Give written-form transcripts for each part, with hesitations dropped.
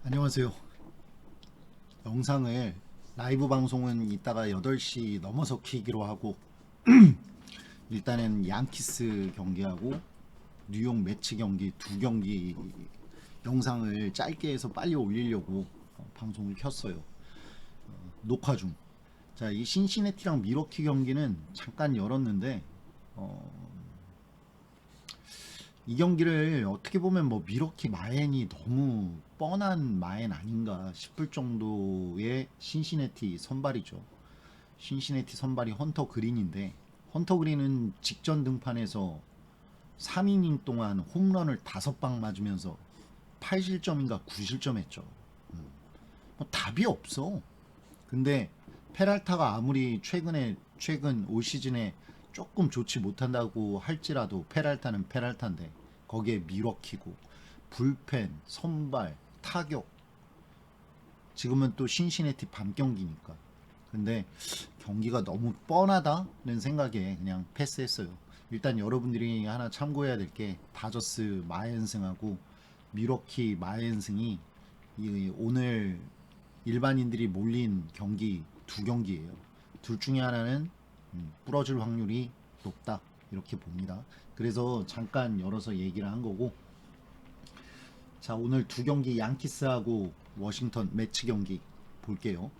안녕하세요. 영상을 라이브 방송은 이따가 8시 넘어서 키기로 하고 일단은 양키스 경기하고 뉴욕 매치 경기 두 경기 영상을 짧게 해서 빨리 올리려고 방송을 켰어요. 녹화 중. 자, 이 신시내티랑 미러키 경기는 잠깐 열었는데 이 경기를 어떻게 보면 뭐 미러키 마엔이 너무 뻔한 마엔 아닌가 싶을 정도의 신시내티 선발이죠. 신시내티 선발이 헌터 그린인데 헌터 그린은 직전 등판에서 3이닝 동안 홈런을 5방 맞으면서 8실점인가 9실점 했죠. 뭐 답이 없어. 근데 페랄타가 아무리 최근 올 시즌에 조금 좋지 못한다고 할지라도 페랄타는 페랄타인데 거기에 미러키고 불펜, 선발, 타격 지금은 또 신시내티 밤 경기니까 근데 경기가 너무 뻔하다는 생각에 그냥 패스했어요. 일단 여러분들이 하나 참고해야 될 게 다저스 마엔승하고 미러키 마엔승이 오늘 일반인들이 몰린 경기 두 경기예요. 둘 중에 하나는 부러질 확률이 높다 이렇게 봅니다. 그래서 잠깐 열어서 얘기를 한 거고 자 오늘 두 경기 양키스하고 워싱턴 매치 경기 볼게요.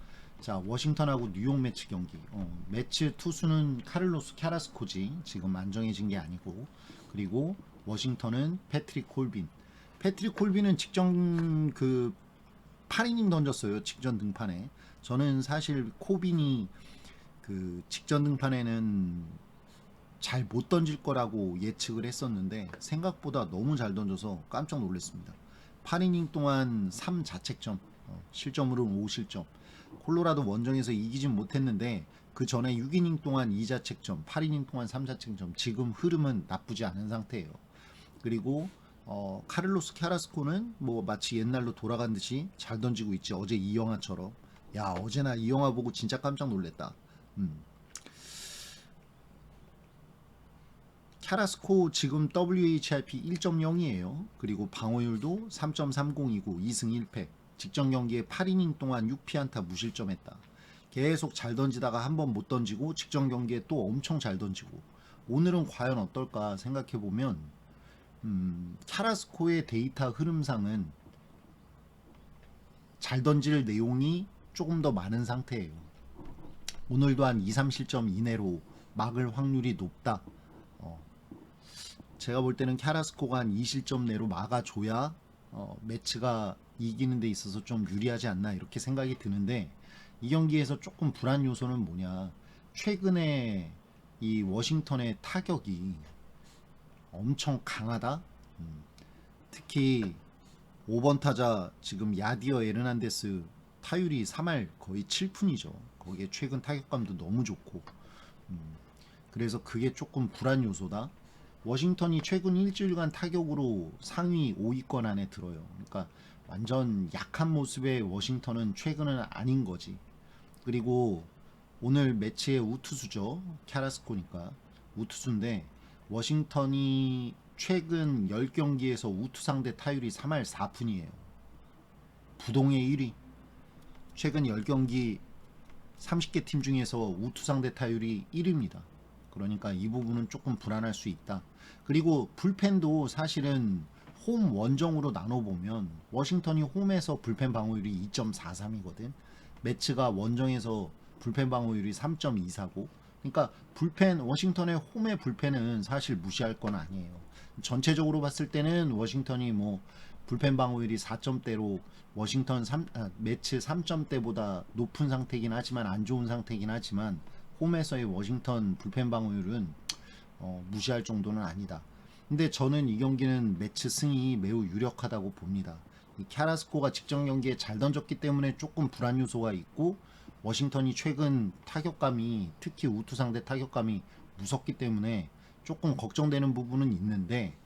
자 워싱턴하고 뉴욕 매치 경기 매치 투수는 카를로스 캐라스코지 지금 안정해진 게 아니고 그리고 워싱턴은 패트릭 콜빈 패트릭 콜빈은 직전 8이닝 던졌어요. 직전 등판에 저는 사실 코빈이 직전 등판에는 잘 못 던질 거라고 예측을 했었는데 생각보다 너무 잘 던져서 깜짝 놀랐습니다. 8이닝 동안 3자책점, 실점으로는 5실점. 콜로라도 원정에서 이기진 못했는데 그 전에 6이닝 동안 2자책점, 8이닝 동안 3자책점. 지금 흐름은 나쁘지 않은 상태예요. 그리고 카를로스 캐라스코는 뭐 마치 옛날로 돌아간 듯이 잘 던지고 있지. 어제 이영하처럼. 야 어제나 이영하 보고 진짜 깜짝 놀랐다. 캐라스코 지금 WHIP 1.0이에요. 그리고 방어율도 3.30이고 2승 1패. 직전 경기에 8이닝 동안 6피안타 무실점했다. 계속 잘 던지다가 한 번 못 던지고 직전 경기에 또 엄청 잘 던지고 오늘은 과연 어떨까 생각해 보면 캐라스코의 데이터 흐름상은 잘 던질 내용이 조금 더 많은 상태예요. 오늘도 한 2, 3실점 이내로 막을 확률이 높다. 제가 볼 때는 캐라스코가 한 2실점 내로 막아줘야 매치가 이기는 데 있어서 좀 유리하지 않나 이렇게 생각이 드는데 이 경기에서 조금 불안 요소는 뭐냐 최근에 이 워싱턴의 타격이 엄청 강하다. 특히 5번 타자 지금 야디어 에르난데스 타율이 3할 거의 7푼이죠. 거기에 최근 타격감도 너무 좋고 그래서 그게 조금 불안 요소다. 워싱턴이 최근 일주일간 타격으로 상위 5위권 안에 들어요. 그러니까 완전 약한 모습의 워싱턴은 최근은 아닌 거지. 그리고 오늘 매치의 우투수죠. 캐라스코니까 우투수인데 워싱턴이 최근 10경기에서 우투 상대 타율이 3할 4푼이에요. 부동의 1위. 최근 10경기 30개 팀 중에서 우투 상대 타율이 1위입니다. 그러니까 이 부분은 조금 불안할 수 있다. 그리고 불펜도 사실은 홈 원정으로 나눠보면 워싱턴이 홈에서 불펜 방어율이 2.43이거든. 매치가 원정에서 불펜 방어율이 3.24고 그러니까 불펜 워싱턴의 홈의 불펜은 사실 무시할 건 아니에요. 전체적으로 봤을 때는 워싱턴이 뭐 불펜 방어율이 4점대로 워싱턴 매치 3점대보다 높은 상태이긴 하지만 안 좋은 상태이긴 하지만 홈에서의 워싱턴 불펜 방어율은 무시할 정도는 아니다. 근데 저는 이 경기는 매치 승이 매우 유력하다고 봅니다. 이 캐라스코가 직전 경기에 잘 던졌기 때문에 조금 불안 요소가 있고 워싱턴이 최근 타격감이 특히 우투 상대 타격감이 무섭기 때문에 조금 걱정되는 부분은 있는데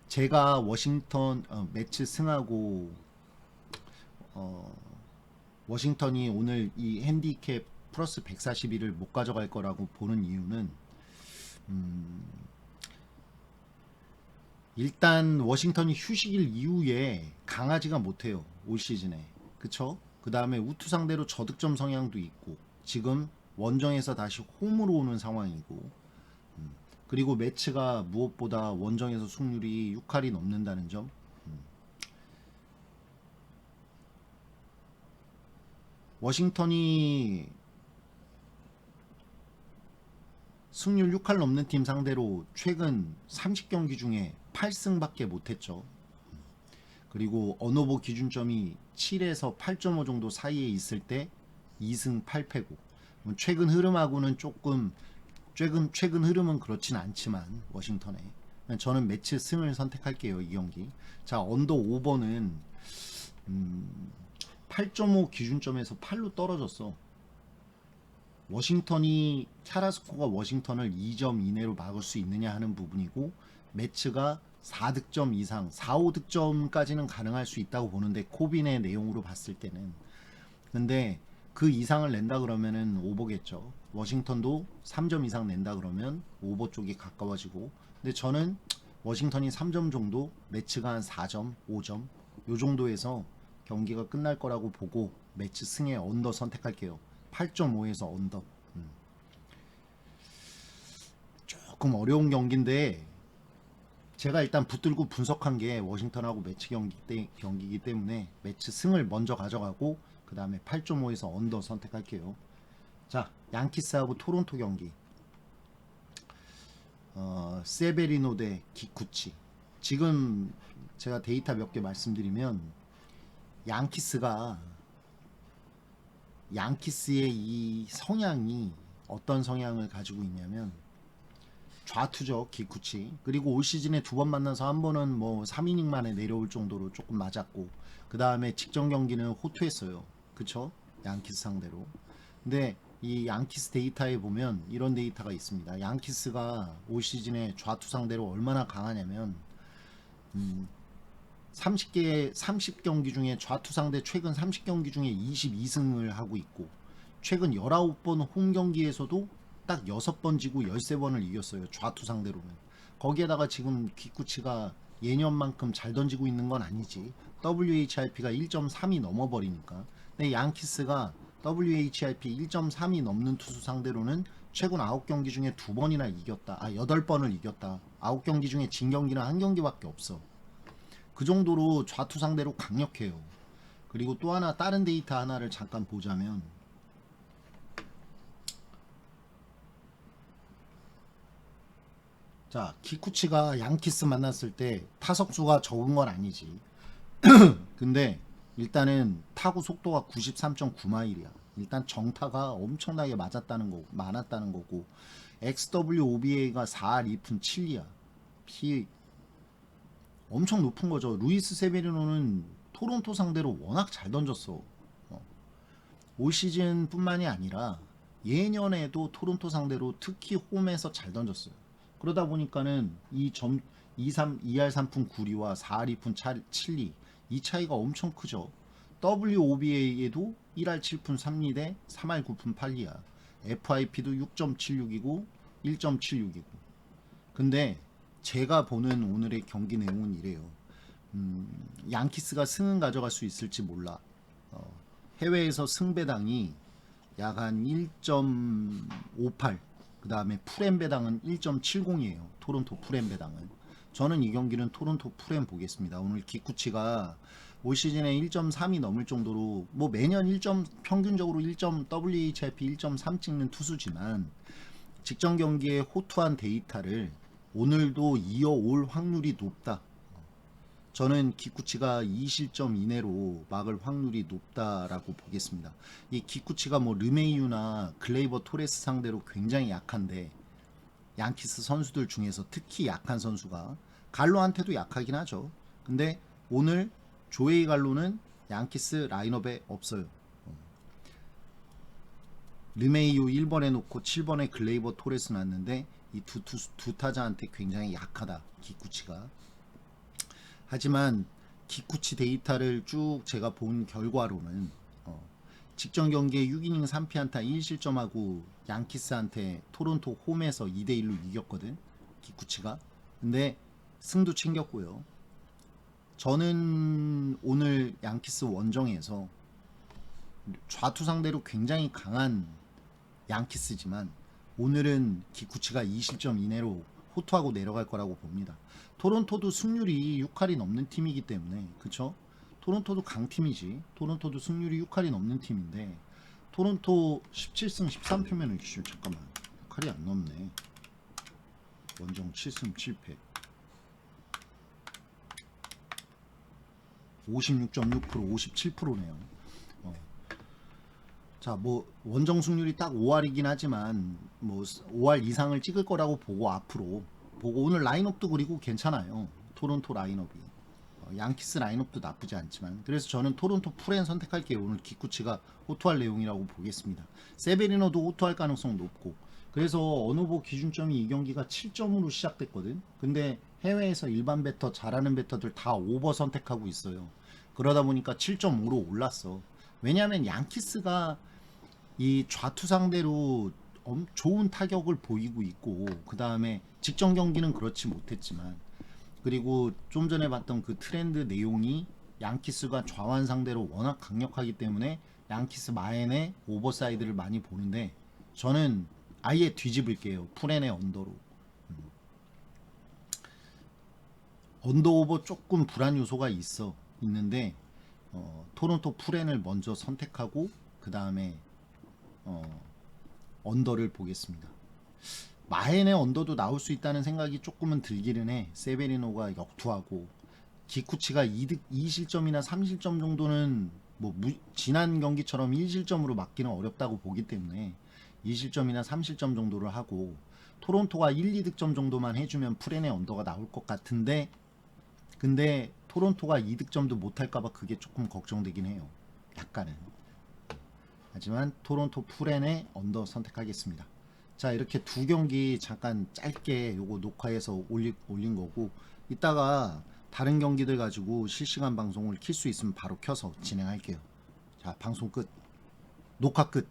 제가 워싱턴 매치 승하고 어, 워싱턴이 오늘 이 핸디캡 플러스 141을 못 가져갈 거라고 보는 이유는 일단 워싱턴이 휴식일 이후에 강하지가 못해요. 올 시즌에. 그쵸? 그 다음에 우투 상대로 저득점 성향도 있고 지금 원정에서 다시 홈으로 오는 상황이고 그리고 매치가 무엇보다 원정에서 승률이 6할이 넘는다는 점. 워싱턴이 승률 6할 넘는 팀 상대로 최근 30경기 중에 8승밖에 못했죠. 그리고 언어보 기준점이 7에서 8.5 정도 사이에 있을 때 2승 8패고 최근 흐름하고는 조금 최근 흐름은 그렇진 않지만 워싱턴에 저는 매치 승을 선택할게요. 이 경기. 자, 언더 오버는 8.5 기준점에서 8로 떨어졌어. 워싱턴이 카라스코가 워싱턴을 2점 이내로 막을 수 있느냐 하는 부분이고 매치가 4득점 이상 4, 5득점까지는 가능할 수 있다고 보는데 코빈의 내용으로 봤을 때는 근데 그 이상을 낸다 그러면은 오버겠죠. 워싱턴도 3점 이상 낸다 그러면 오버 쪽이 가까워지고 근데 저는 워싱턴이 3점 정도 매치가 한 4점 5점 요 정도에서 경기가 끝날 거라고 보고 매치 승에 언더 선택할게요. 8.5에서 언더. 조금 어려운 경기인데 제가 일단 붙들고 분석한 게 워싱턴하고 매치 경기이기 때문에 매치 승을 먼저 가져가고 그 다음에 8.5에서 언더 선택할게요. 자, 양키스하고 토론토 경기. 세베리노 대 기쿠치. 지금 제가 데이터 몇 개 말씀드리면 양키스의 이 성향이 어떤 성향을 가지고 있냐면 좌투죠. 기쿠치. 그리고 올 시즌에 두 번 만나서 한 번은 뭐 3이닝 만에 내려올 정도로 조금 맞았고 그 다음에 직전 경기는 호투했어요. 그쵸? 양키스 상대로. 근데 이 양키스 데이터에 보면 이런 데이터가 있습니다. 양키스가 올 시즌에 좌투 상대로 얼마나 강하냐면 30경기 중에 좌투 상대 최근 30경기 중에 22승을 하고 있고 최근 19번 홈 경기에서도 딱 6번 지고 13번을 이겼어요. 좌투 상대로는. 거기에다가 지금 기쿠치가 예년만큼 잘 던지고 있는 건 아니지. WHIP가 1.3이 넘어버리니까. 근데 양키스가 WHIP 1.3이 넘는 투수 상대로는 최근 9경기 중에 2번이나 이겼다. 8번을 이겼다. 9경기 중에 진 경기는 한 경기밖에 없어. 그 정도로 좌투 상대로 강력해요. 그리고 또 하나 다른 데이터 하나를 잠깐 보자면 자, 키쿠치가 양키스 만났을 때 타석수가 적은 건 아니지. 근데 일단은 타구 속도가 93.9마일이야. 일단 정타가 엄청나게 많았다는 거고 XWOBA가 4할 2푼 7리야. 피 엄청 높은 거죠. 루이스 세베리노는 토론토 상대로 워낙 잘 던졌어. 올 시즌 뿐만이 아니라 예년에도 토론토 상대로 특히 홈에서 잘 던졌어요. 그러다 보니까는 이 점 2할 3푼 9리와 4할 2푼 7리 이 차이가 엄청 크죠. WOBA에도 1할 7푼 3리 대 3할 9푼 8리야. FIP도 6.76이고 1.76이고. 근데 제가 보는 오늘의 경기 내용은 이래요. 양키스가 승은 가져갈 수 있을지 몰라. 해외에서 승배당이 약 한 1.58. 그 다음에 풀엠 배당은 1.70이에요. 토론토 풀엠 배당은. 저는 이 경기는 토론토 풀엠 보겠습니다. 오늘 기쿠치가 올 시즌에 1.3이 넘을 정도로 뭐 매년 평균적으로 1점 WHIP 1.3 찍는 투수지만 직전 경기에 호투한 데이터를 오늘도 이어올 확률이 높다. 저는 기쿠치가 2실점 이내로 막을 확률이 높다라고 보겠습니다. 이 기쿠치가 뭐 르메이유나 글레이버 토레스 상대로 굉장히 약한데 양키스 선수들 중에서 특히 약한 선수가 갈로한테도 약하긴 하죠. 근데 오늘 조에이 갈로는 양키스 라인업에 없어요. 르메이유 1번에 놓고 7번에 글레이버 토레스 놨는데 이 두 타자한테 굉장히 약하다. 기쿠치가. 하지만 기쿠치 데이터를 쭉 제가 본 결과로는 직전 경기에 6이닝 3피안타 1실점하고 양키스한테 토론토 홈에서 2대1로 이겼거든. 기쿠치가. 근데 승도 챙겼고요. 저는 오늘 양키스 원정에서 좌투 상대로 굉장히 강한 양키스지만 오늘은 기쿠치가 20점 이내로 호투하고 내려갈 거라고 봅니다. 토론토도 승률이 6할이 넘는 팀이기 때문에, 그쵸? 토론토도 강팀이지. 토론토도 승률이 6할이 넘는 팀인데 토론토 17승 13패면은 잠깐만 6할이 안 넘네. 원정 7승 7패 56.6% 57%네요. 자, 뭐 원정 승률이 딱 5할이긴 하지만 뭐 5할 이상을 찍을 거라고 보고 앞으로 보고 오늘 라인업도 그리고 괜찮아요. 토론토 라인업이 양키스 라인업도 나쁘지 않지만 그래서 저는 토론토 풀엔 선택할게요. 오늘 기쿠치가 호투할 내용이라고 보겠습니다. 세베리노도 호투할 가능성 높고 그래서 어느보 기준점이 이 경기가 7점으로 시작됐거든. 근데 해외에서 일반 베터 잘하는 베터들 다 오버 선택하고 있어요. 그러다 보니까 7.5로 올랐어. 왜냐하면 양키스가 이 좌투 상대로 좋은 타격을 보이고 있고 그 다음에 직전 경기는 그렇지 못했지만 그리고 좀 전에 봤던 그 트렌드 내용이 양키스가 좌완 상대로 워낙 강력하기 때문에 양키스 마엔의 오버사이드를 많이 보는데 저는 아예 뒤집을게요. 풀엔의 언더로. 언더오버 조금 불안 요소가 있는데 토론토 풀엔을 먼저 선택하고 그 다음에 언더를 보겠습니다. 마헨의 언더도 나올 수 있다는 생각이 조금은 들기는 해. 세베리노가 역투하고 기쿠치가 2실점이나 3실점 정도는 뭐 지난 경기처럼 1실점으로 막기는 어렵다고 보기 때문에 2실점이나 3실점 정도를 하고 토론토가 1, 2득점 정도만 해주면 프렌의 언더가 나올 것 같은데 근데 토론토가 2득점도 못할까봐 그게 조금 걱정되긴 해요. 약간은. 하지만 토론토 프렌의 언더 선택하겠습니다. 자, 이렇게 두 경기 잠깐 짧게 요거 녹화해서 올린 거고 이따가 다른 경기들 가지고 실시간 방송을 킬 수 있으면 바로 켜서 진행할게요. 자, 방송 끝. 녹화 끝.